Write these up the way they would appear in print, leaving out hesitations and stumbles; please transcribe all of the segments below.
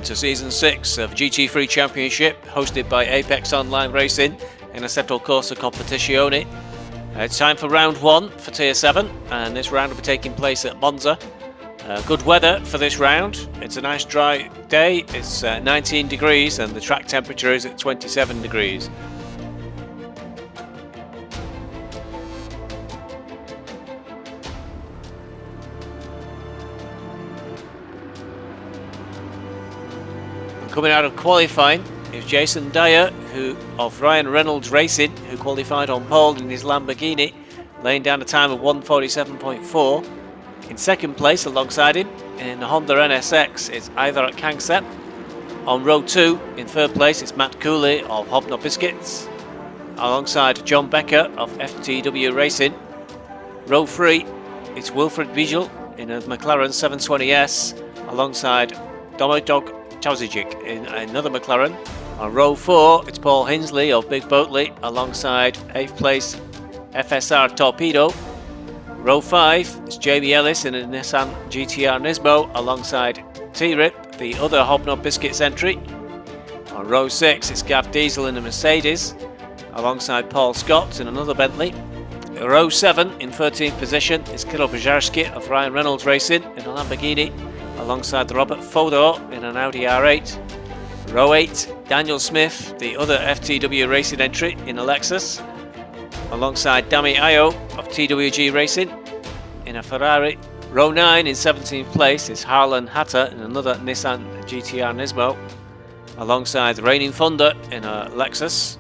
welcome to Season 6 of GT3 Championship, hosted by Apex Online Racing in Assetto Corsa Competizione. It's time for round 1 for Tier 7, and this round will be taking place at Monza. Good weather for this round. It's a nice dry day. It's 19 degrees and the track temperature is at 27 degrees. Coming out of qualifying is Jason Dyer, of Ryan Reynolds Racing, who qualified on pole in his Lamborghini, laying down a time of 1:47.4. In second place alongside him in the Honda NSX is Ivar Kangsep. On row 2 in third place it's Matt Cooley of Hobnob Biscuits, alongside John Becker of FTW Racing. Row 3 it's Wilfred Vigil in a McLaren 720S, alongside Domodog Chauzic in another McLaren. On row 4 it's Paul Hinsley of Big Boatley alongside 8th place FSR Torpedo. Row 5 it's Jamie Ellis in a Nissan GTR Nismo alongside T-Rip, the other Hobnob Biscuits entry. On row 6 it's Gav Diesel in a Mercedes alongside Paul Scott in another Bentley. Row 7 in 13th position is Kirill Bajarski of Ryan Reynolds Racing in a Lamborghini alongside Robert Fodor in an Audi R8. Row 8, Daniel Smith, the other FTW Racing entry in a Lexus, alongside Dami Ayo of TWG Racing in a Ferrari. Row 9 in 17th place is Harlan Hatter in another Nissan GTR Nismo, alongside Reigning Thunder in a Lexus.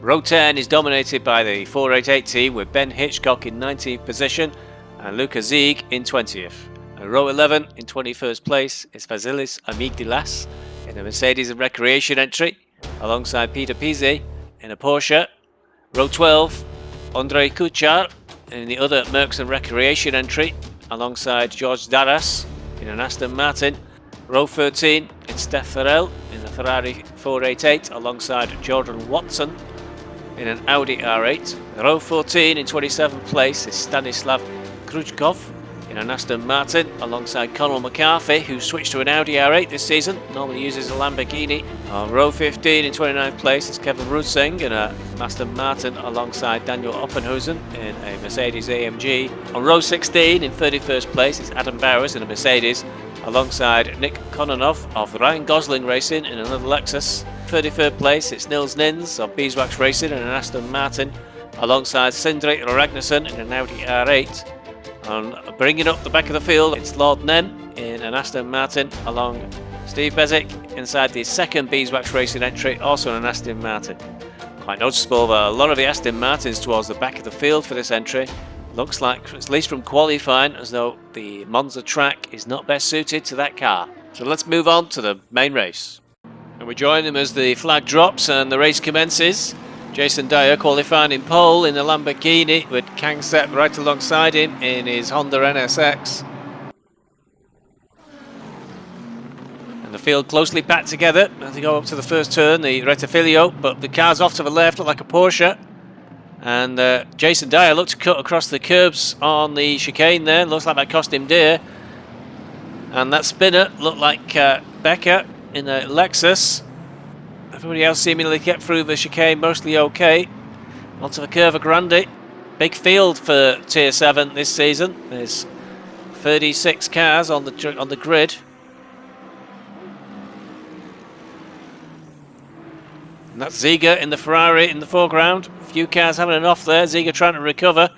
Row 10 is dominated by the 488 team with Ben Hitchcock in 19th position and Luca Zieg in 20th. Row 11 in 21st place is Vasilis Amigdilas in a Mercedes and Recreation entry alongside Peter Pizzi in a Porsche. Row 12, Andrei Kuchar in the other Mercs and Recreation entry alongside George Darras in an Aston Martin. Row 13, it's Steph Farrell in a Ferrari 488 alongside Jordan Watson in an Audi R8. Row 14 in 27th place is Stanislav Krujkov in an Aston Martin alongside Conor McCarthy, who switched to an Audi R8 this season, normally uses a Lamborghini. On row 15 in 29th place is Kevin Rusing in a Aston Martin alongside Daniel Oppenhusen in a Mercedes AMG. On row 16 in 31st place is Adam Bowers in a Mercedes alongside Nick Kononov of Ryan Gosling Racing in another Lexus. 33rd place it's Nils Nyns of BeesWax Racing in an Aston Martin alongside Sindri Ragnarsson in an Audi R8. And bringing up the back of the field, it's Lord Nem in an Aston Martin along Steve Bezic inside the second BeesWax Racing entry, also in an Aston Martin. Quite noticeable that a lot of the Aston Martins towards the back of the field for this entry. Looks like, at least from qualifying, as though the Monza track is not best suited to that car. So let's move on to the main race. And we join them as the flag drops and the race commences. Jason Dyer qualifying in pole in the Lamborghini with Kangsep right alongside him in his Honda NSX. And the field closely packed together as they go up to the first turn, the Rettifilio, but the car's off to the left, look like a Porsche. And Jason Dyer looked to cut across the curbs on the chicane there, looks like that cost him dear. And that spinner looked like Becker in a Lexus. Everybody else seemingly kept through the chicane mostly okay. Onto the Curva Grande. Big field for Tier 7 this season. There's 36 cars on the grid. And that's Ziega in the Ferrari in the foreground. A few cars having an off there. Ziega trying to recover.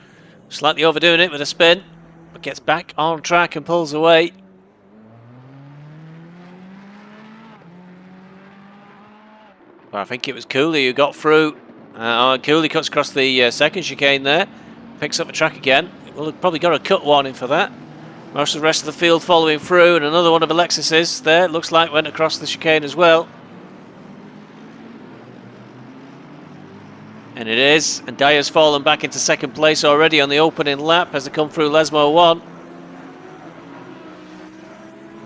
Slightly overdoing it with a spin. But gets back on track and pulls away. Well, I think it was Cooley who got through. Cooley cuts across the second chicane there. Picks up the track again. Well, probably got a cut warning for that. Most of the rest of the field following through, and another one of the Lexuses there. Looks like went across the chicane as well. And it is. And Dyer's fallen back into second place already on the opening lap as they come through Lesmo 1.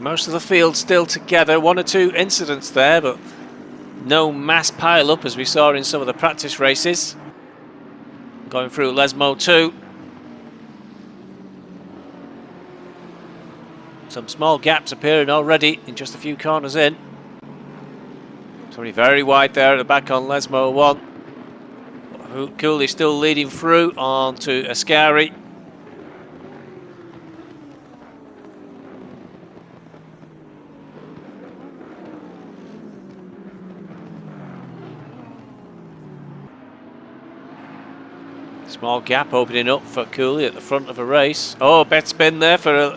Most of the field still together. One or two incidents there, but no mass pile-up as we saw in some of the practice races. Going through Lesmo 2. Some small gaps appearing already in just a few corners in. Coming very wide there at the back on Lesmo 1. Cooley still leading through on to Ascari. Small gap opening up for Cooley at the front of a race. Oh, bet spin there for a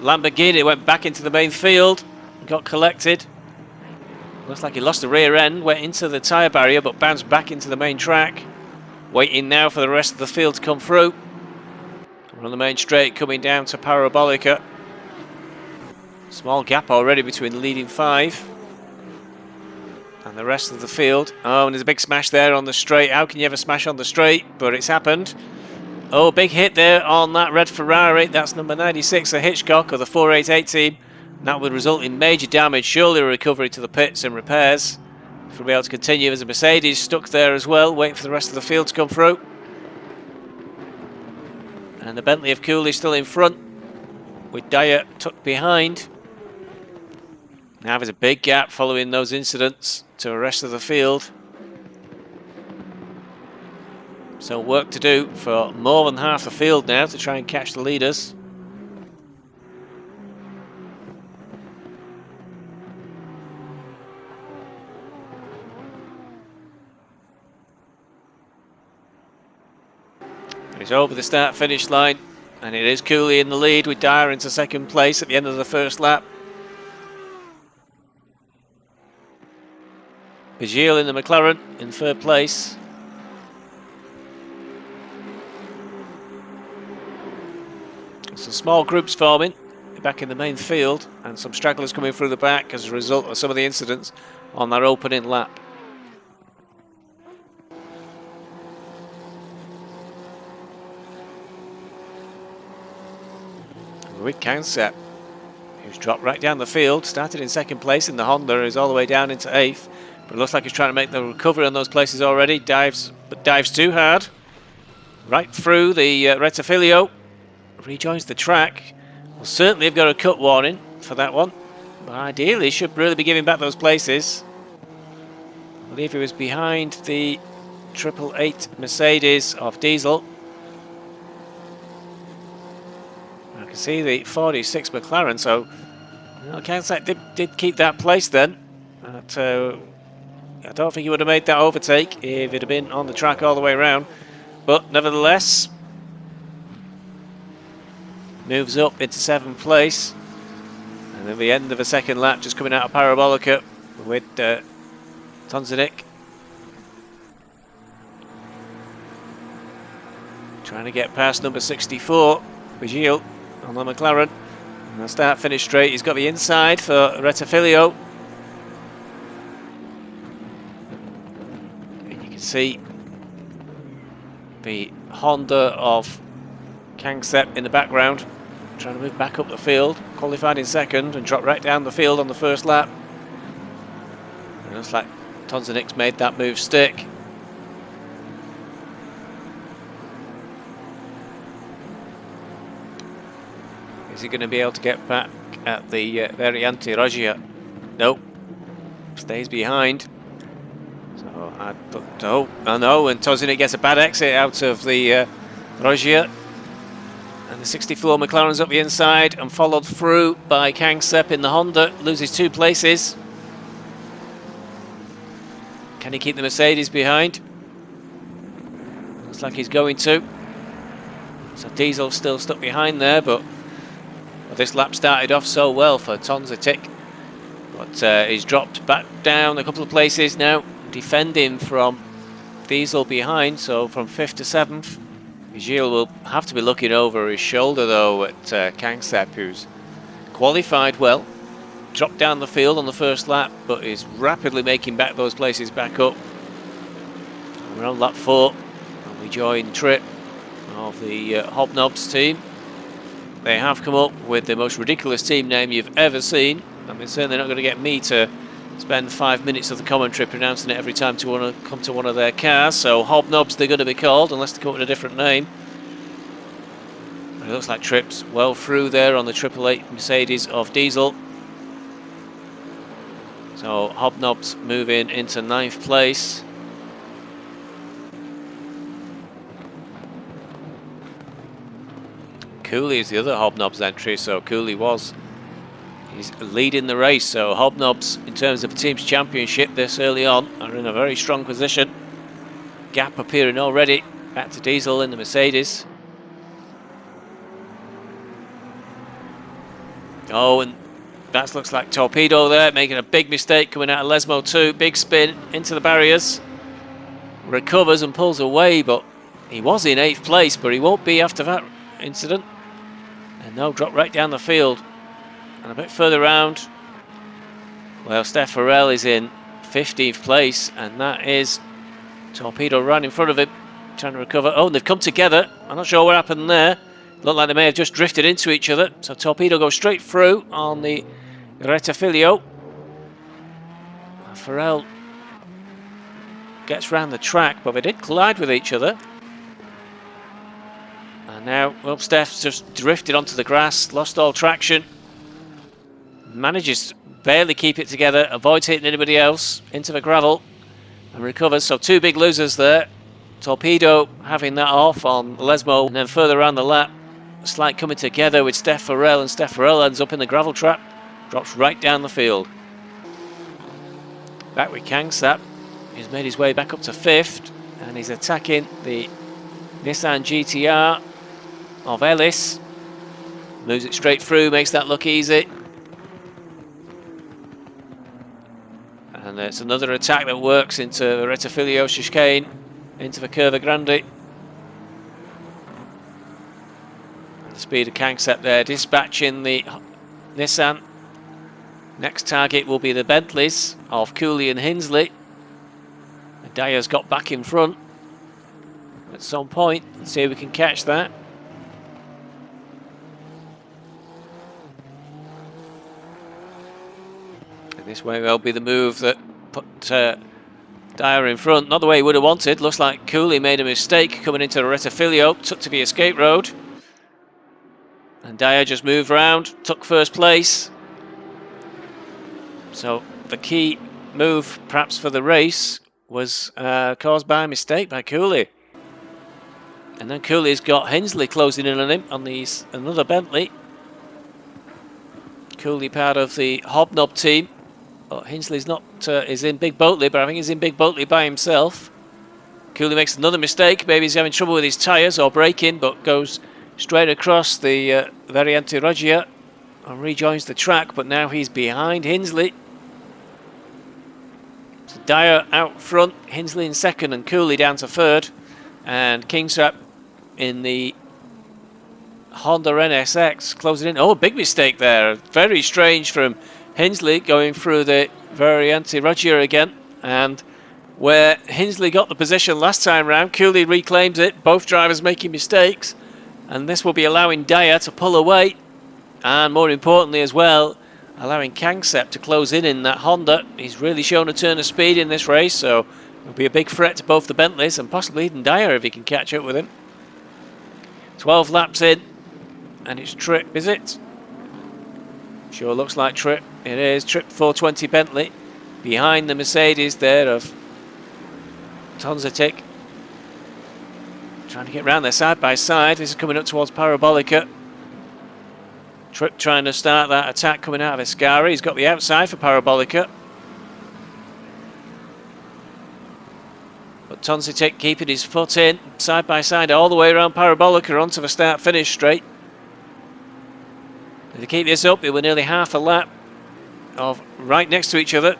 Lamborghini. It went back into the main field, got collected. Looks like he lost the rear end, went into the tyre barrier but bounced back into the main track. Waiting now for the rest of the field to come through. We're on the main straight coming down to Parabolica. Small gap already between the leading 5 and the rest of the field. Oh, and there's a big smash there on the straight. How can you ever smash on the straight? But it's happened. Oh, big hit there on that red Ferrari. That's number 96, a Hitchcock of the 488 team. That would result in major damage. Surely a recovery to the pits and repairs. If we'll be able to continue. There's a Mercedes stuck there as well, waiting for the rest of the field to come through. And the Bentley of Cooley still in front, with Dyer tucked behind. Now there's a big gap following those incidents to the rest of the field. So work to do for more than half the field now to try and catch the leaders. It's over the start-finish line, and it is Cooley in the lead with Dyer into second place at the end of the first lap. Vigil in the McLaren in third place. Some small groups forming back in the main field, and some stragglers coming through the back as a result of some of the incidents on that opening lap. With Councep, who's dropped right down the field, started in second place in the Honda, is all the way down into 8th, but it looks like he's trying to make the recovery on those places already. Dives, but dives too hard. Right through the Retafilio, rejoins the track. Will certainly have got a cut warning for that one, but ideally should really be giving back those places. I believe he was behind the 888 Mercedes of Diesel. I can see the 46 McLaren, so Councep did keep that place then. But, I don't think he would have made that overtake if it had been on the track all the way around. But nevertheless, moves up into 7th place. And then the end of the second lap, just coming out of Parabolica with Tonzinik. Trying to get past number 64, Vigil, on the McLaren. And the start finish straight. He's got the inside for Retafilio. And you can see the Honda of Councep in the background, trying to move back up the field. Qualified in second and dropped right down the field on the first lap. It looks like Tonzinik's made that move stick. Is he going to be able to get back at the Variante Roggia? Nope. Stays behind. So I don't know. I know, and Tonzinik gets a bad exit out of the Roggia. And the 64 McLaren's up the inside and followed through by Councep in the Honda. Loses 2 places. Can he keep the Mercedes behind? Looks like he's going to. So Diesel's still stuck behind there, but this lap started off so well for Tonzinik. But he's dropped back down a couple of places now, defending from Diesel behind, so from 5th to 7th. Vigil will have to be looking over his shoulder though at Councep, who's qualified well, dropped down the field on the first lap, but is rapidly making back those places back up. We're on lap 4, and we join Trip of the Hobnobs team. They have come up with the most ridiculous team name you've ever seen. I mean, certainly not going to get me to spend 5 minutes of the commentary pronouncing it every time to want to come to one of their cars. So Hobnobs they're going to be called, unless they come up with a different name. But it looks like Tripp's well through there on the 888 Mercedes of Diesel. So Hobnob's moving into 9th place. Cooley is the other Hobnob's entry, so Cooley he's leading the race. So Hobnob's, in terms of team's championship this early on, are in a very strong position. Gap appearing already back to Diesel in the Mercedes. Oh, and that looks like Torpedo there, making a big mistake coming out of Lesmo 2. Big spin into the barriers. Recovers and pulls away, but he was in 8th place, but he won't be after that incident. And no, drop right down the field. And a bit further round, well, Steph Farrell is in 15th place, and that is Torpedo right in front of him, trying to recover. Oh, and they've come together. I'm not sure what happened there. Looked like they may have just drifted into each other. So Torpedo goes straight through on the Rettifilio. Farrell gets round the track, but they did collide with each other. And now, well, Steph's just drifted onto the grass, lost all traction. Manages to barely keep it together, avoids hitting anybody else, into the gravel, and recovers. So 2 big losers there. Torpedo having that off on Lesmo, and then further around the lap, a slight coming together with Steph Farrell, and Steph Farrell ends up in the gravel trap, drops right down the field. Back with Kangsap, he's made his way back up to 5th, and he's attacking the Nissan GTR of Ellis. Moves it straight through, makes that look easy. And it's another attack that works into the Rettifilio chicane, into the Curva Grande. And the speed of Kangsap there, dispatching the Nissan. Next target will be the Bentleys of Cooley and Hinsley. And Dyer's got back in front at some point. Let's see if we can catch that. And this way will be the move that put Dyer in front. Not the way he would have wanted. Looks like Cooley made a mistake coming into the Rettifilio. Took to the escape road. And Dyer just moved round. Took 1st place. So the key move perhaps for the race was caused by a mistake by Cooley. And then Cooley's got Hinsley closing in on him on another Bentley. Cooley part of the Hobnob team. But Hinsley's not is in Big Boatley, but I think he's in Big Boatley by himself. Cooley makes another mistake. Maybe he's having trouble with his tyres or braking, but goes straight across the Variante Roggia and rejoins the track. But now he's behind Hinsley. So Dyer out front, Hinsley in 2nd, and Cooley down to 3rd. And Kingsrap in the Honda NSX closing in. Oh, a big mistake there. Very strange from Hinsley going through the Variante Roggia again, and where Hinsley got the position last time round, Cooley reclaims it. Both drivers making mistakes, and this will be allowing Dyer to pull away, and more importantly as well, allowing Kangsap to close in that Honda. He's really shown a turn of speed in this race, so it'll be a big threat to both the Bentleys and possibly even Dyer if he can catch up with him. 12 laps in, and it's Tripp, is it? Sure looks like Tripp. It is Tripp 420 Bentley behind the Mercedes there of Tonzatic. Trying to get round there side by side. This is coming up towards Parabolica. Tripp trying to start that attack coming out of Escari. He's got the outside for Parabolica. But Tonzatic keeping his foot in, side by side all the way around Parabolica onto the start-finish straight. If they keep this up, it will nearly half a lap of right next to each other.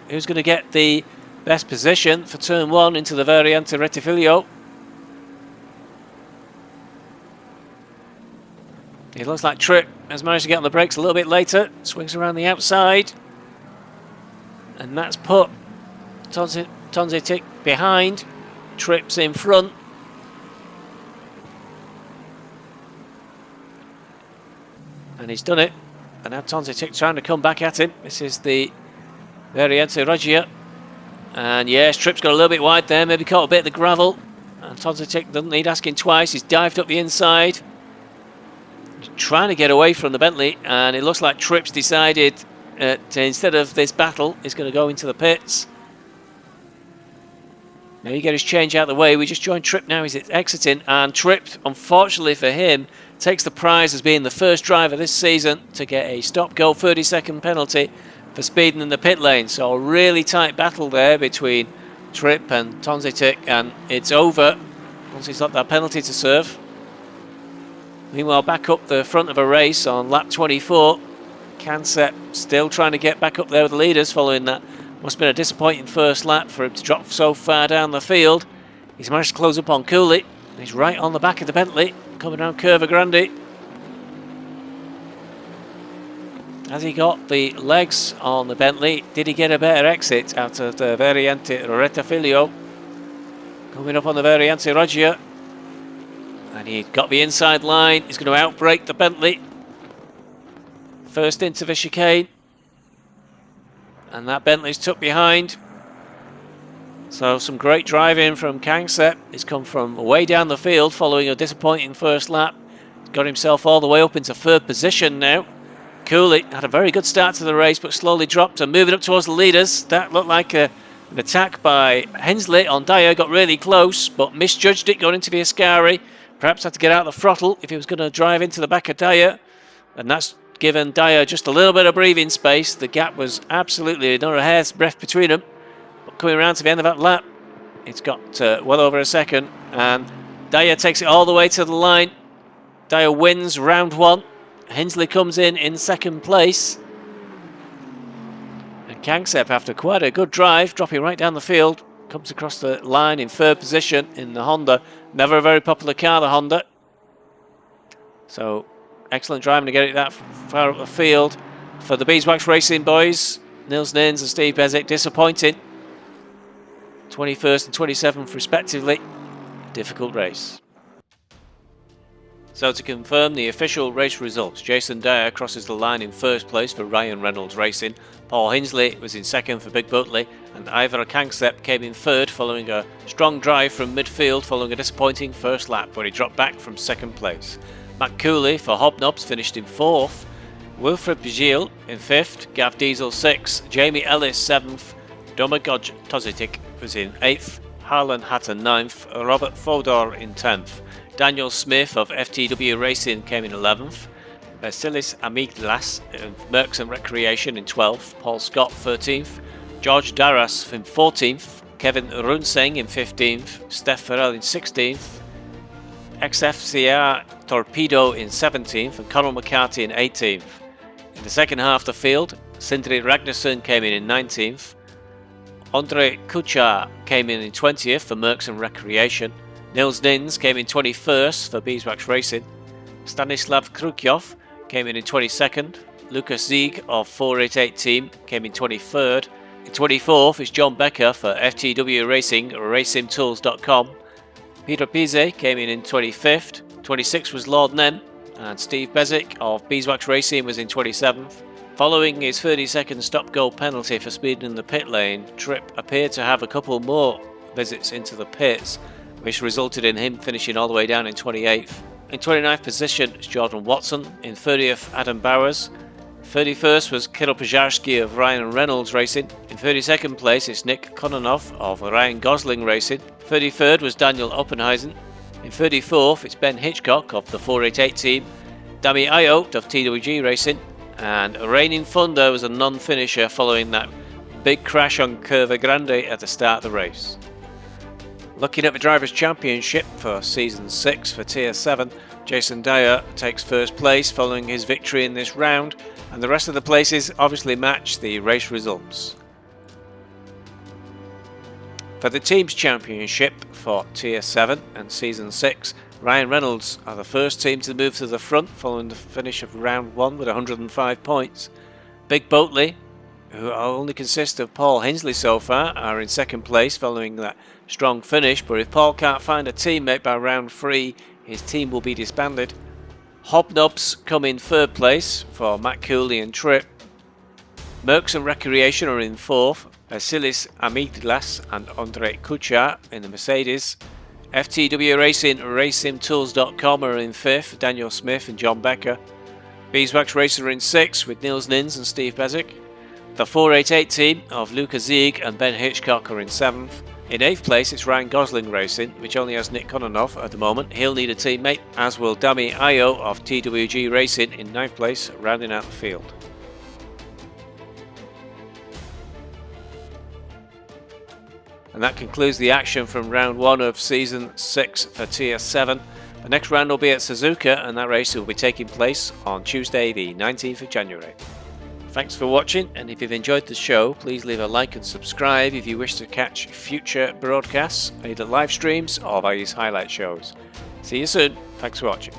Who's going to get the best position for turn 1 into the Variante Rettifilio? It looks like Tripp has managed to get on the brakes a little bit later. Swings around the outside. And that's put Tonzatic behind. Tripp's in front. And he's done it. And now Tonzatic trying to come back at him. This is the Variante Roggia. And yes, Tripp's got a little bit wide there. Maybe caught a bit of the gravel. And Tonzatic doesn't need asking twice. He's dived up the inside. He's trying to get away from the Bentley. And it looks like Tripp's decided instead of this battle, is going to go into the pits. Now he get his change out of the way. We just joined Tripp now. He's exiting, and Tripp, unfortunately for him, takes the prize as being the first driver this season to get a stop-go 30-second penalty for speeding in the pit lane. So a really tight battle there between Tripp and Tonzitic, and it's over once he's got that penalty to serve. Meanwhile, back up the front of a race on lap 24, Kansep still trying to get back up there with the leaders following that. Must have been a disappointing first lap for him to drop so far down the field. He's managed to close up on Cooley. He's right on the back of the Bentley, coming down Curva Grande. Has he got the legs on the Bentley? Did he get a better exit out of the Variante Retafiglio? Coming up on the Variante Roggia. And he got the inside line. He's going to outbrake the Bentley. First into the chicane. And that Bentley's tucked behind. So some great driving from Kangsep. He's come from way down the field following a disappointing first lap. He's got himself all the way up into third position now. Cooley had a very good start to the race, but slowly dropped and moving up towards the leaders. That looked like an attack by Hensley on Dyer. Got really close, but misjudged it going into the Ascari. Perhaps had to get out the throttle if he was going to drive into the back of Dyer. And that's given Dyer just a little bit of breathing space. The gap was absolutely not a hair's breadth between them. But coming around to the end of that lap, it's got well over a second. And Dyer takes it all the way to the line. Dyer wins round one. Hensley comes in second place. And Kangsep, after quite a good drive, dropping right down the field, comes across the line in third position in the Honda. Never a very popular car, the Honda. So excellent driving to get it that far up the field for the BeesWax Racing boys. Nils Nyns and Steve Bezic disappointing. 21st and 27th respectively. Difficult race. So to confirm the official race results, Jason Dyer crosses the line in first place for Ryan Reynolds Racing. Paul Hinsley was in second for Big Butley, and Ivor Kangsep came in third following a strong drive from midfield following a disappointing first lap where he dropped back from second place. Matt Cooley for Hobnobs finished in fourth, Wilfred Bigil in fifth, Gav Diesel sixth, Jamie Ellis seventh, Domagoj Tozitic was in eighth, Harlan Hatton ninth, Robert Fodor in 10th. Daniel Smith of FTW Racing came in 11th, Basilis Amigdalas of Mercs and Recreation in 12th, Paul Scott 13th, George Darras in 14th, Kevin Runseng in 15th, Steph Farrell in 16th, XFCR Torpedo in 17th and Conor McCarthy in 18th. In the second half of the field, Sindri Ragnarsson came in 19th, Andre Kuchar came in 20th for Mercs and Recreation, Nils Nyns came in 21st for BeesWax Racing, Stanislav Krukjov came in 22nd, Lucas Zieg of 488 team came in 23rd, in 24th is John Becker for FTW Racing, RacingTools.com, Peter Pise came in 25th, 26th was Lord Nem, and Steve Bezic of BeesWax Racing was in 27th. Following his 30-second stop-go penalty for speeding in the pit lane, Tripp appeared to have a couple more visits into the pits, which resulted in him finishing all the way down in 28th. In 29th position is Jordan Watson, in 30th Adam Bowers, 31st was Kirill Pojarski of Ryan Reynolds Racing, in 32nd place is Nick Kononov of Ryan Gosling Racing, 33rd was Daniel Oppenheisen, in 34th it's Ben Hitchcock of the 488 team, Dami Ayot of TWG Racing, and Reigning Thunder was a non-finisher following that big crash on Curva Grande at the start of the race. Looking at the Drivers' Championship for Season 6 for Tier 7, Jason Dyer takes first place following his victory in this round, and the rest of the places obviously match the race results. For the Teams' Championship for Tier 7 and Season 6, Ryan Reynolds are the first team to move to the front following the finish of round 1 with 105 points. Big Boatley, who only consist of Paul Hinsley so far, are in second place following that strong finish, but if Paul can't find a teammate by round 3, his team will be disbanded. Hobnobs come in third place for Matt Cooley and Tripp. Mercs and Recreation are in fourth, Vasilis Amigdalas and Andre Kuchar in the Mercedes. FTW Racing, RacingTools.com are in fifth, Daniel Smith and John Becker. BeesWax Racing are in sixth with Nils Nyns and Steve Bezic. The 488 team of Luca Zieg and Ben Hitchcock are in 7th. In 8th place it's Ryan Gosling Racing, which only has Nick Kononov at the moment. He'll need a teammate, as will Dami Ayo of TWG Racing in 9th place, rounding out the field. And that concludes the action from round 1 of season 6 for Tier 7. The next round will be at Suzuka, and that race will be taking place on Tuesday the 19th of January. Thanks for watching, and if you've enjoyed the show, please leave a like and subscribe if you wish to catch future broadcasts, either live streams or these highlight shows. See you soon. Thanks for watching.